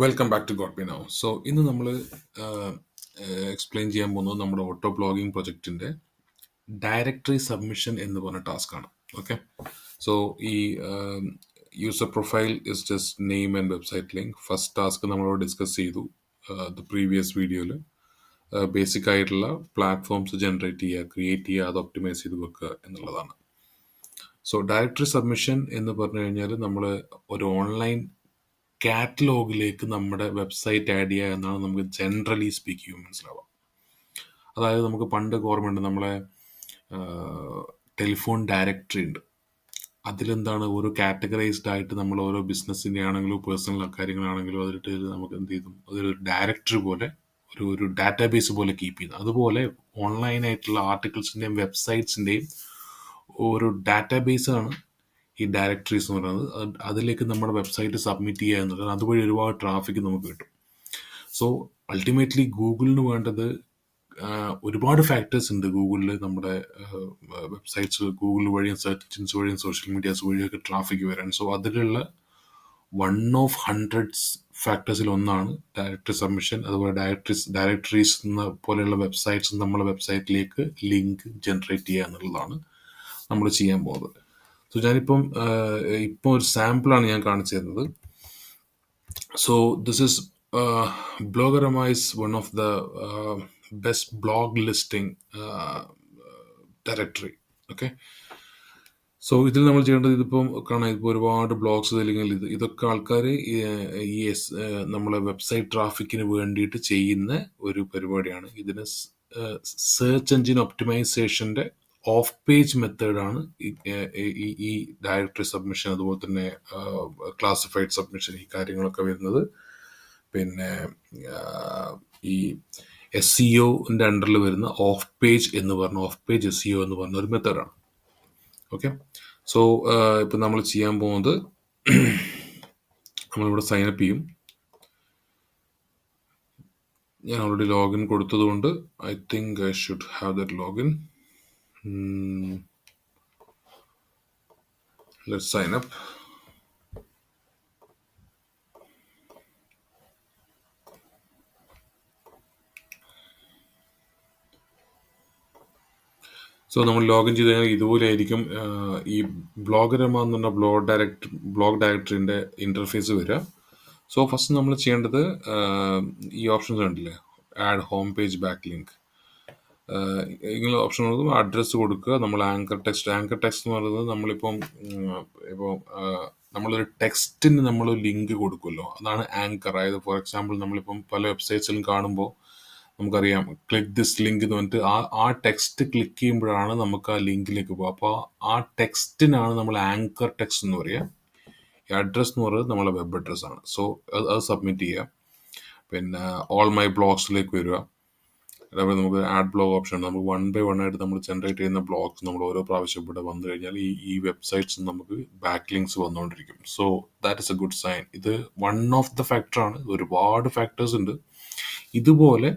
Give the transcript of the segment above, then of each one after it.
Welcome back to got me now. So ഇന്ന് നമ്മൾ explain ചെയ്യാൻ പോകുന്നത് നമ്മുടെ ഓട്ടോ ബ്ലോഗിംഗ് പ്രൊജക്റ്റിന്റെ ഡയറക്ടറി സബ്മിഷൻ എന്ന് പറഞ്ഞ ടാസ്ക് ആണ്. ഓക്കെ, സോ ഈ user profile is just name and website link. First task നമ്മളോട് ഡിസ്കസ് ചെയ്തു ദ പ്രീവിയസ് വീഡിയോയിൽ. ബേസിക് ആയിട്ടുള്ള പ്ലാറ്റ്ഫോംസ് ജനറേറ്റ് ചെയ്യുക, ക്രിയേറ്റ് ചെയ്യുക, അത് ഒപ്റ്റിമൈസ് ചെയ്ത് വെക്കുക എന്നുള്ളതാണ്. സോ ഡയറക്ടറി സബ്മിഷൻ എന്ന് പറഞ്ഞു കഴിഞ്ഞാൽ നമ്മൾ ഒരു ഓൺലൈൻ കാറ്റലോഗിലേക്ക് നമ്മുടെ വെബ്സൈറ്റ് ആഡ് ചെയ്യുക എന്നാണ് നമുക്ക് ജനറലി സ്പീക്ക് ചെയ്യുമ്പോൾ മനസ്സിലാവുക. അതായത് നമുക്ക് പണ്ട് ഓർമ്മയുണ്ട്, നമ്മളെ ടെലിഫോൺ ഡയറക്ടറി ഉണ്ട്. അതിലെന്താണ്, ഓരോ കാറ്റഗറൈസ്ഡ് ആയിട്ട് നമ്മൾ ഓരോ ബിസിനസ്സിൻ്റെ ആണെങ്കിലും പേഴ്സണൽ കാര്യങ്ങളാണെങ്കിലും അതിലിട്ട് നമുക്ക് എന്ത് ചെയ്തു, അതൊരു ഡയറക്ടറി പോലെ ഒരു ഡാറ്റാബേസ് പോലെ കീപ്പ് ചെയ്യുന്നു. അതുപോലെ ഓൺലൈനായിട്ടുള്ള ആർട്ടിക്കിൾസിൻ്റെയും വെബ്സൈറ്റ്സിൻ്റെയും ഒരു ഡാറ്റാബേസ് ആണ് ഈ ഡയറക്ടറീസ് എന്ന് പറയുന്നത്. അതിലേക്ക് നമ്മുടെ വെബ്സൈറ്റ് സബ്മിറ്റ് ചെയ്യുക എന്നുള്ളത്, അതുവഴി ഒരുപാട് ട്രാഫിക് നമുക്ക് കിട്ടും. സോ അൾട്ടിമേറ്റ്ലി ഗൂഗിളിന് വേണ്ടത് ഒരുപാട് ഫാക്ടേഴ്സ് ഉണ്ട് ഗൂഗിളിൽ. നമ്മുടെ വെബ്സൈറ്റ്സ് ഗൂഗിൾ വഴിയും സെർച്ച് എഞ്ചിൻസ് വഴിയും സോഷ്യൽ മീഡിയാസ് വഴിയൊക്കെ ട്രാഫിക് വരാൻ. സോ അതിലുള്ള 1 of 100 ഫാക്ടേഴ്സിൽ ഒന്നാണ് ഡയറക്ടറി സബ്മിഷൻ. അതുപോലെ ഡയറക്ടറീസ് പോലെയുള്ള വെബ്സൈറ്റ്സ് നമ്മളെ വെബ്സൈറ്റിലേക്ക് ലിങ്ക് ജനറേറ്റ് ചെയ്യുക എന്നുള്ളതാണ് നമ്മൾ ചെയ്യാൻ പോകുന്നത്. സോ ഞാനിപ്പം ഒരു സാമ്പിളാണ് ഞാൻ കാണിച്ചു തരുന്നത്. So this is Bloggerama is one of the best blog listing directory. Okay, so ഇതിൽ നമ്മൾ ചെയ്യേണ്ടത്, ഇതിപ്പം കാണാം, ഇതിപ്പോൾ ഒരുപാട് ബ്ലോഗ്സ് അല്ലെങ്കിൽ ഇതൊക്കെ ആൾക്കാർ ഈ നമ്മളെ വെബ്സൈറ്റ് ട്രാഫിക്കിന് വേണ്ടിയിട്ട് ചെയ്യുന്ന ഒരു പരിപാടിയാണ്. ഇതിന് സെർച്ച് എഞ്ചിൻ ഒപ്റ്റിമൈസേഷൻ്റെ ഓഫ് പേജ് മെത്തേഡാണ് ഈ ഡയറക്ടറി സബ്മിഷൻ, അതുപോലെ തന്നെ ക്ലാസിഫൈഡ് സബ്മിഷൻ, ഈ കാര്യങ്ങളൊക്കെ വരുന്നത്. പിന്നെ ഈ SEOന്റെ അണ്ടറിൽ വരുന്ന ഓഫ് പേജ് SEO എന്ന് പറഞ്ഞ ഒരു മെത്തേഡാണ്. ഓക്കെ, സോ ഇപ്പം നമ്മൾ ചെയ്യാൻ പോകുന്നത്, നമ്മളിവിടെ സൈനപ്പ് ചെയ്യും. ഞാൻ ഓൾറെഡി ലോഗിൻ കൊടുത്തതുകൊണ്ട് I think I should have that login. Let's sign up. So നമ്മൾ ലോഗിൻ ചെയ്ത് കഴിഞ്ഞാൽ ഇതുപോലെ ആയിരിക്കും ഈ ബ്ലോഗരമ എന്ന് പറഞ്ഞ ബ്ലോഗ് ഡയറക്ടറിൻ്റെ ഇൻ്റർഫേസ് വരിക. സോ ഫസ്റ്റ് നമ്മൾ ചെയ്യേണ്ടത് ഈ ഓപ്ഷൻസ് കണ്ടില്ലേ, add home page back link, ഇങ്ങനെ ഓപ്ഷൻ കൊടുക്കും. അഡ്രസ്സ് കൊടുക്കുക. നമ്മൾ ആങ്കർ ടെക്സ്റ്റ് എന്ന് പറയുന്നത് നമ്മളിപ്പം ഇപ്പോൾ നമ്മളൊരു ടെക്സ്റ്റിന് നമ്മൾ ലിങ്ക് കൊടുക്കുമല്ലോ, അതാണ് ആങ്കർ. അതായത് ഫോർ എക്സാമ്പിൾ നമ്മളിപ്പം പല വെബ്സൈറ്റ്സിലും കാണുമ്പോൾ നമുക്കറിയാം, ക്ലിക്ക് ദിസ് ലിങ്ക് എന്ന് പറഞ്ഞിട്ട് ആ ടെക്സ്റ്റ് ക്ലിക്ക് ചെയ്യുമ്പോഴാണ് നമുക്ക് ആ ലിങ്കിലേക്ക് പോകുക. അപ്പോൾ ആ ടെക്സ്റ്റിനാണ് നമ്മൾ ആങ്കർ ടെക്സ്റ്റ് എന്ന് പറയുക. ഈ അഡ്രസ്സ് എന്ന് പറയുന്നത് നമ്മളെ വെബ് അഡ്രസ് ആണ്. സോ അത് സബ്മിറ്റ് ചെയ്യുക. പിന്നെ ഓൾ മൈ ബ്ലോഗ്സിലേക്ക് വരിക. അതേപോലെ നമുക്ക് ആഡ് ബ്ലോഗ് ഓപ്ഷൻ ഉണ്ട്. നമുക്ക് 1 by 1 ആയിട്ട് നമ്മൾ ജനറേറ്റ് ചെയ്യുന്ന ബ്ലോഗ്സ് നമ്മൾ ഓരോ പ്രാവശ്യം ഇവിടെ വന്നു കഴിഞ്ഞാൽ ഈ വെബ്സൈറ്റ്സ് നമുക്ക് ബാക്ക് ലിങ്ക്സ് വന്നുകൊണ്ടിരിക്കും. So that is a good sign. ഇത് വൺ ഓഫ് ദ ഫാക്ടറാണ്. ഒരുപാട് ഫാക്ടേഴ്സ് ഉണ്ട്. ഇതുപോലെ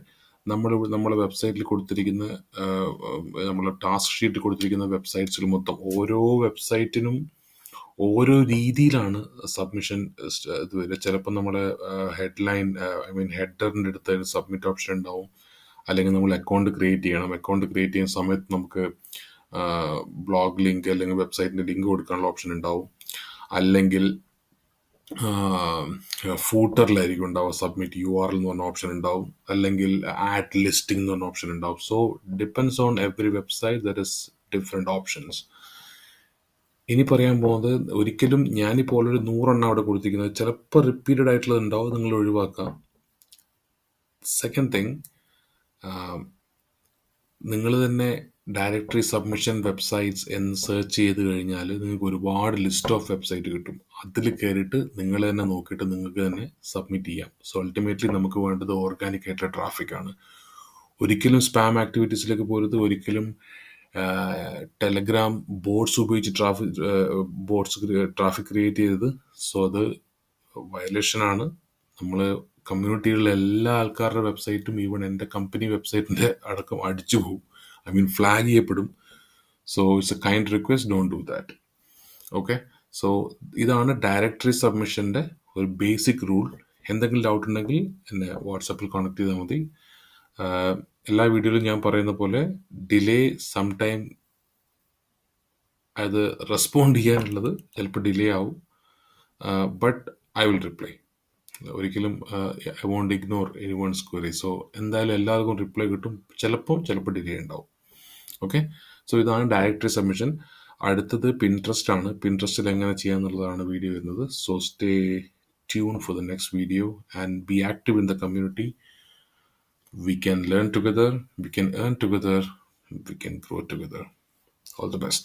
നമ്മളെ വെബ്സൈറ്റിൽ കൊടുത്തിരിക്കുന്ന നമ്മളെ ടാസ്ക് ഷീറ്റ് കൊടുത്തിരിക്കുന്ന വെബ്സൈറ്റ്സിൽ മൊത്തം ഓരോ വെബ്സൈറ്റിനും ഓരോ രീതിയിലാണ് സബ്മിഷൻ ഇത് വരിക. ചിലപ്പോൾ നമ്മുടെ ഹെഡറിൻ്റെ അടുത്ത് സബ്മിറ്റ് ഓപ്ഷൻ ഉണ്ടാവും. അല്ലെങ്കിൽ നമ്മൾ അക്കൗണ്ട് ക്രിയേറ്റ് ചെയ്യണം. അക്കൗണ്ട് ക്രിയേറ്റ് ചെയ്യുന്ന സമയത്ത് നമുക്ക് ബ്ലോഗ് ലിങ്ക് അല്ലെങ്കിൽ വെബ്സൈറ്റിൻ്റെ ലിങ്ക് കൊടുക്കാനുള്ള ഓപ്ഷൻ ഉണ്ടാവും. അല്ലെങ്കിൽ ഫൂട്ടറിലായിരിക്കും ഉണ്ടാവും സബ്മിറ്റ് URL എന്ന് പറഞ്ഞ ഓപ്ഷൻ ഉണ്ടാവും. അല്ലെങ്കിൽ ആഡ് ലിസ്റ്റിംഗ് എന്ന് പറഞ്ഞ ഓപ്ഷൻ ഉണ്ടാവും. So depends on every website, there is different options. ഇനി പറയാൻ പോകുന്നത്, ഒരിക്കലും ഞാനിപ്പോൾ ഒരു 100 അവിടെ കൊടുത്തിരിക്കുന്നത്, ചിലപ്പോൾ റിപ്പീറ്റഡ് ആയിട്ടുള്ളത് ഉണ്ടാവും, നിങ്ങൾ ഒഴിവാക്കാം. സെക്കൻഡ് തിങ്, നിങ്ങൾ തന്നെ ഡയറക്ടറി സബ്മിഷൻ വെബ്സൈറ്റ്സ് എന്ന് സെർച്ച് ചെയ്ത് കഴിഞ്ഞാൽ നിങ്ങൾക്ക് ഒരുപാട് ലിസ്റ്റ് ഓഫ് വെബ്സൈറ്റ് കിട്ടും. അതിൽ കയറിയിട്ട് നിങ്ങൾ തന്നെ നോക്കിയിട്ട് നിങ്ങൾക്ക് തന്നെ സബ്മിറ്റ് ചെയ്യാം. സോ അൾട്ടിമേറ്റ്ലി നമുക്ക് വേണ്ടത് ഓർഗാനിക് ആയിട്ടുള്ള ട്രാഫിക്കാണ്. ഒരിക്കലും സ്പാം ആക്ടിവിറ്റീസിലേക്ക് പോരുത്. ഒരിക്കലും ടെലഗ്രാം ബോട്ട്സ് ഉപയോഗിച്ച് ട്രാഫിക് ക്രിയേറ്റ് ചെയ്തത്. സോ അത് വയലേഷനാണ്. നമ്മൾ കമ്മ്യൂണിറ്റിയിലുള്ള എല്ലാ ആൾക്കാരുടെ വെബ്സൈറ്റും, ഈവൻ എൻ്റെ കമ്പനി വെബ്സൈറ്റിൻ്റെ അടക്കം അടിച്ചു പോകും. ഫ്ലാഗ് ചെയ്യപ്പെടും. So it's A kind request, don't do that. Okay, so ഇതാണ് ഡയറക്ടറി സബ്മിഷൻ്റെ ഒരു ബേസിക് റൂൾ. എന്തെങ്കിലും ഡൗട്ട് ഉണ്ടെങ്കിൽ എന്നെ വാട്സാപ്പിൽ കോൺടാക്ട് ചെയ്താൽ മതി. എല്ലാ വീഡിയോയിലും ഞാൻ പറയുന്ന പോലെ ഡിലേ സംടൈം അത് റെസ്പോണ്ട് ചെയ്യാനുള്ളത് ചിലപ്പോൾ ഡിലേ ആവും, ബട്ട് ഐ വിൽ റിപ്ലൈ. ഒരിക്കലും I won't ignore anyone's query. So എന്തായാലും എല്ലാവർക്കും റിപ്ലൈ കിട്ടും. ചിലപ്പോൾ ഡിലേ ഉണ്ടാവും. ഓക്കെ, സോ ഇതാണ് ഡയറക്ടറി സബ്മിഷൻ. അടുത്തത് പിൻട്രസ്റ്റ് ആണ്. പിൻട്രസ്റ്റിൽ എങ്ങനെ ചെയ്യാന്നുള്ളതാണ് വീഡിയോ വരുന്നത്. So stay tune for the next video and be active in the community. We can learn together, we can earn together, we can grow together. All the best.